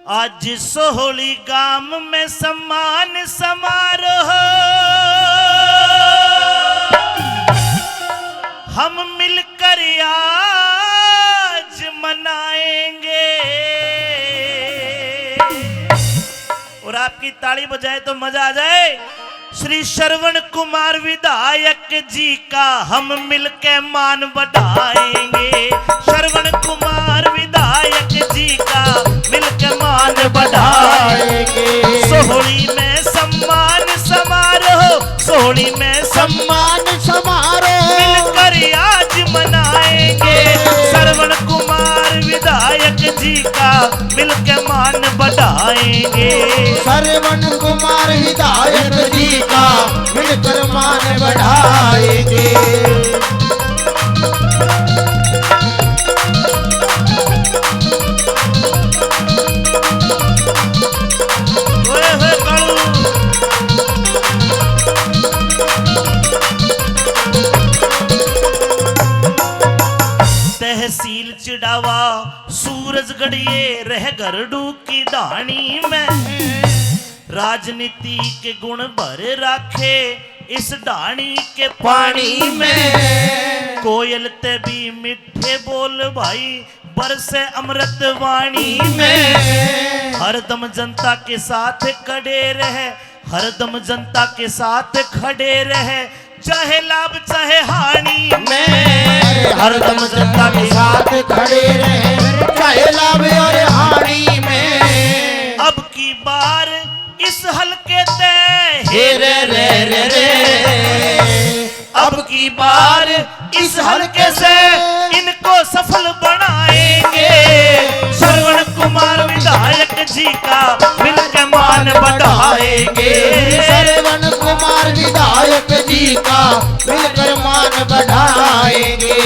आज सोहली गाम में सम्मान समारोह हम मिलकर आज मनाएंगे। और आपकी ताली बजाए तो मजा आ जाए। श्री श्रवण कुमार विधायक जी का हम मिलकर मान बढ़ाएंगे। श्रवण कुमार विधायक जी का मिलकर मान बढ़ाएंगे। सोहली में सम्मान समारोह, सोहली में सम्मान समारोह मिलकर आज मनाएंगे। श्रवण कुमार विधायक जी का मिलकर मान बढ़ाएंगे। श्रवण कुमार विधायक जी का मिलकर मान बढ़ाएंगे। तहसील चिड़ावा सूरजगढ़िए रह गरडू की धानी में राजनीति के गुण भर रखे इस ढाणी के पानी में। कोयल ते भी मिठे बोल भाई बरसे अमृत वाणी में। हरदम जनता के साथ खड़े रहे, हरदम जनता के साथ खड़े रहे, चाहे लाभ चाहे हानि में। हरदम जनता के साथ खड़े रहे, चाहे लाभ और हानि में। अब की बार इस हलके ते हे रे रे रे रे, अब की बार इस हलके से इनको सफल बनाएंगे। श्रवण कुमार विधायक जी का मिलकर मान बढ़ाएंगे। श्रवण कुमार विधायक जी का मिलकर मान बढ़ाएंगे।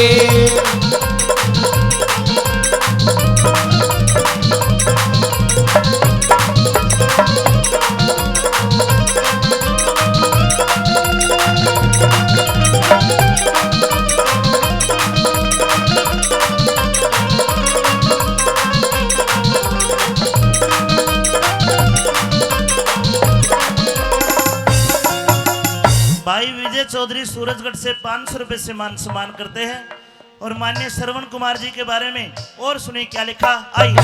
भाई विजय चौधरी सूरजगढ़ से 500 रुपए से मान सम्मान करते हैं। और माननीय श्रवण कुमार जी के बारे में और सुनिए क्या लिखा। आइए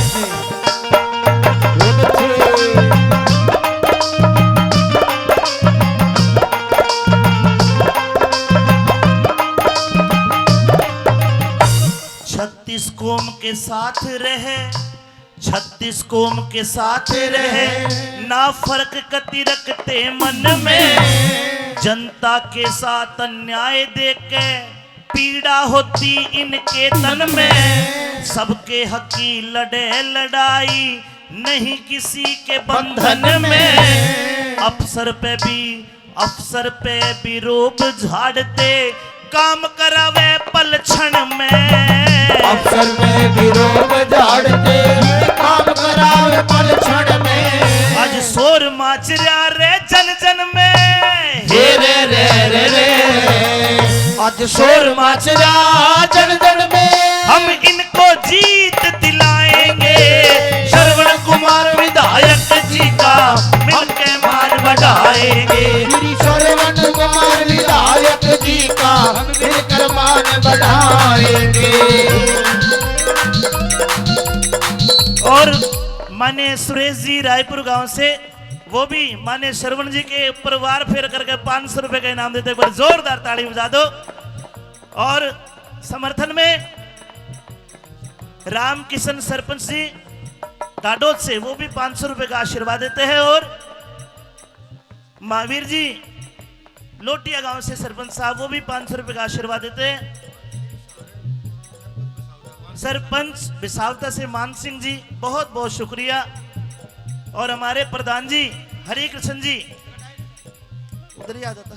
छत्तीस कौम के साथ रहे, 36 कौम के साथ रहे, ना फर्क कति रखते मन में। जनता के साथ अन्याय देके पीड़ा होती इनके तन में। सबके हक की लड़े लड़ाई नहीं किसी के बंधन में। अफसर पे भी रोब झाड़ते काम करावे पल क्षण में। अफसर में भी रोब झाड़ते काम करावे पल क्षण में। आज शोर माच रहा रे जन जन में। हे रे रे रे रे, आज शोर माच रहा जन जन में। हम इनको जीत दिलाएंगे। श्रवण कुमार विधायक जी का मिलके मान बढ़ाएंगे। श्रवण कुमार विधायक जी का मिलकर मान बढ़ाएंगे। और माने सुरेश जी रायपुर गांव से, वो भी माने श्रवण जी के परिवार फेर करके 500 रुपए का इनाम देते। एक बार जोरदार ताड़ी बजा दो। और समर्थन में राम किशन सरपंच जी गाडोद से, वो भी 500 रुपए का आशीर्वाद देते हैं। और महावीर जी लोटिया गांव से सरपंच साहब, वो भी 500 रुपए का आशीर्वाद देते हैं। सरपंच बिसावता से मान सिंह जी, बहुत बहुत शुक्रिया। और हमारे प्रधान जी हरि कृष्ण जी, उधर ही आ जाता।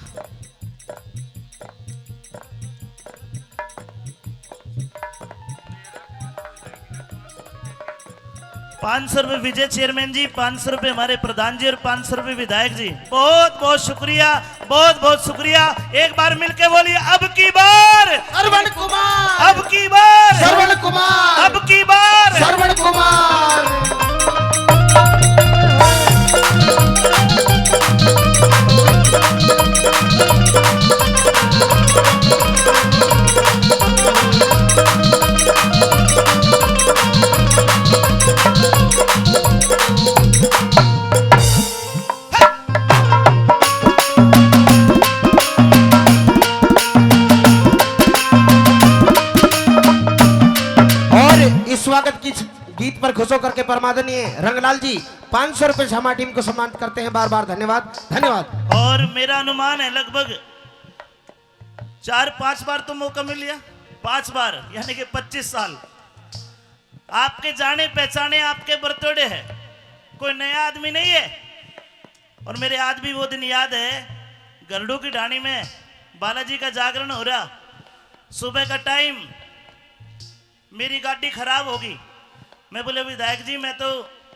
500 रुपए विजय चेयरमैन जी, 500 रुपए हमारे प्रधान जी और 500 रुपए विधायक जी। बहुत बहुत शुक्रिया, बहुत बहुत शुक्रिया। एक बार मिलके बोलिए अब की बार श्रवण कुमार, अब की बार श्रवण कुमार, अब की बार श्रवण कुमार। की गीत पर खुश होकर के परमादरणीय रंगलाल जी 500 रुपए से हमारी टीम को सम्मानित करते हैं। बार बार धन्यवाद धन्यवाद। और मेरा अनुमान है लगभग 4-5 बार तो मौका मिल लिया, 5 बार यानी कि 25 साल आपके जाने पहचाने आपके बरतोड़े है, कोई नया आदमी नहीं है। और मेरे आज भी वो दिन याद है, गरडू की ढाणी में बालाजी का जागरण हो रहा, सुबह का टाइम, मेरी गाड़ी खराब होगी। मैं बोले विधायक जी मैं तो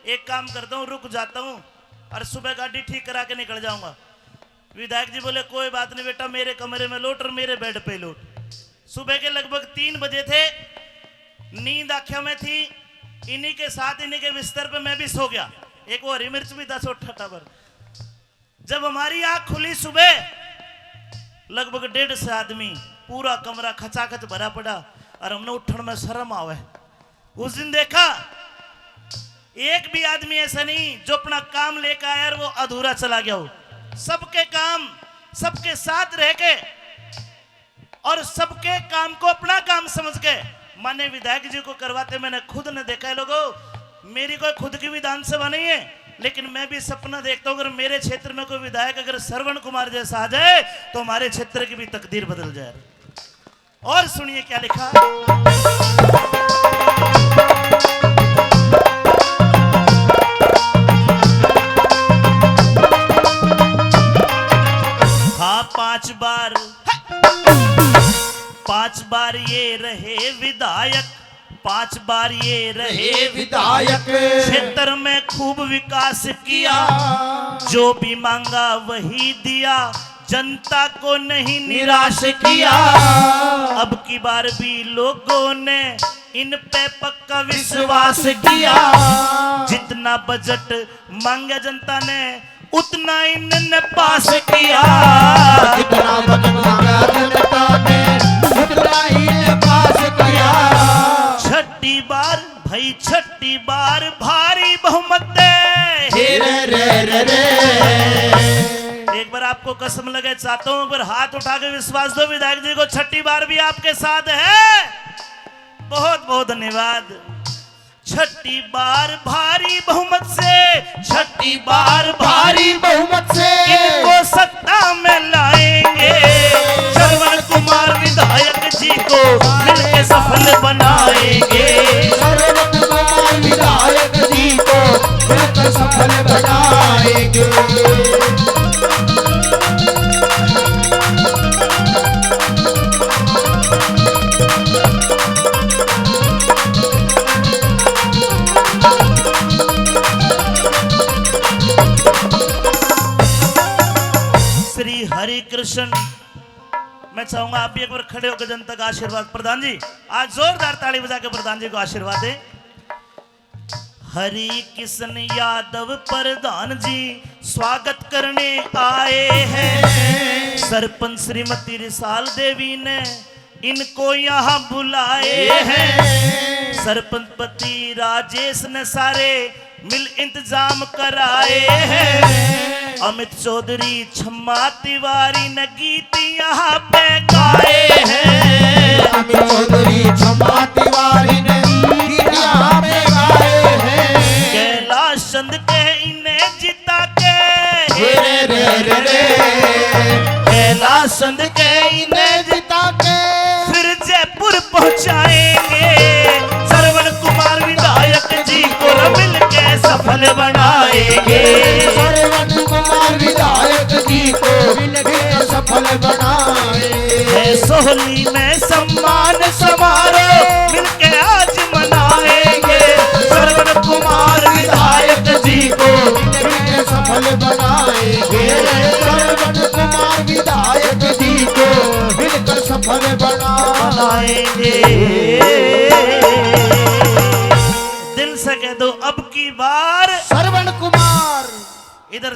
एक काम करता हूँ, रुक जाता हूँ और सुबह गाड़ी ठीक करा के निकल जाऊंगा। विधायक जी बोले कोई बात नहीं बेटा, मेरे कमरे में लौट और मेरे बेड पे लौट। सुबह के लगभग 3 बजे थे, नींद आंखों में थी, इन्हीं के साथ इन्हीं के बिस्तर पे मैं भी सो गया। एक वो हरी मिर्च भी था छोटा पर। जब हमारी आंख खुली सुबह, लगभग 150 आदमी, पूरा कमरा खचाखच भरा पड़ा और हमने उठने में शर्म आवे। उस दिन देखा एक भी आदमी ऐसा नहीं जो अपना काम लेकर आया और वो अधूरा चला गया हो। सबके काम सबके साथ रह के और सबके काम को अपना काम समझ के माने विधायक जी को करवाते मैंने खुद ने देखा है। लोगों, मेरी कोई खुद की विधानसभा नहीं है, लेकिन मैं भी सपना देखता हूं अगर मेरे क्षेत्र में कोई विधायक अगर श्रवण कुमार जैसा आ जाए तो हमारे क्षेत्र की भी तकदीर बदल जाए। और सुनिए क्या लिखा। हाँ 5 बार ये रहे विधायक, 5 बार ये रहे विधायक, क्षेत्र में खूब विकास किया, जो भी मांगा वही दिया, जनता को नहीं निराश किया। अब की बार भी लोगों ने इन पे पक्का विश्वास किया, जितना बजट मांगा जनता ने उतना इन्होंने पास किया। जितना बजट मांगा जनता ने उतना ही पास किया। छठी बार भाई, छठी बार भारी बहुमत दे। एक बार आपको कसम लगे चाहता हूं, पर हाथ उठा के विश्वास दो विधायक जी को, छठी बार भी आपके साथ है। बहुत बहुत धन्यवाद। छठी बार भारी बहुमत से, छठी बार भारी बहुमत से इनको सत्ता में लाएंगे। श्रवण कुमार विधायक जी को मिलकर सफल बनाएंगे। श्रवण कुमार विधायक जी को मिलकर सफल बनाएंगे। श्री हरि कृष्ण। मैं चाहूंगा आप भी एक बार खड़े होकर जनता का आशीर्वाद। प्रधान जी आज जोरदार ताली बजा के प्रधान जी को आशीर्वाद दें। हरि किशन यादव प्रधान जी स्वागत करने आए हैं। सरपंच श्रीमती रिसाल देवी ने इनको यहाँ बुलाए हैं। सरपंच पति राजेश ने सारे मिल इंतजाम कराए हैं। अमित चौधरी छम्मा तिवारी ने गीत यहाँ पे गाए हैं। अमित चौधरी छम्मा तिवारी ने गीत यहाँ पे गाए हैं। कैलाश चंद के इन्हें जिता के, कैलाश चंद के इन्हें जिता के फिर जयपुर पहुंचाएंगे। श्रवण कुमार विधायक जी को मिल के सफल बनाएंगे। श्रवण कुमार विधायक जी को मिलकर सफल बनाएंगे। सोहली में सम्मान समारोह मिलके आज मनाएंगे। श्रवण कुमार विधायक जी को मिलकर सफल बनाएंगे। श्रवण कुमार विधायक जी को मिलकर सफल बनाएंगे। दिल से कह दो अब की बार श्रवण कुमार। इधर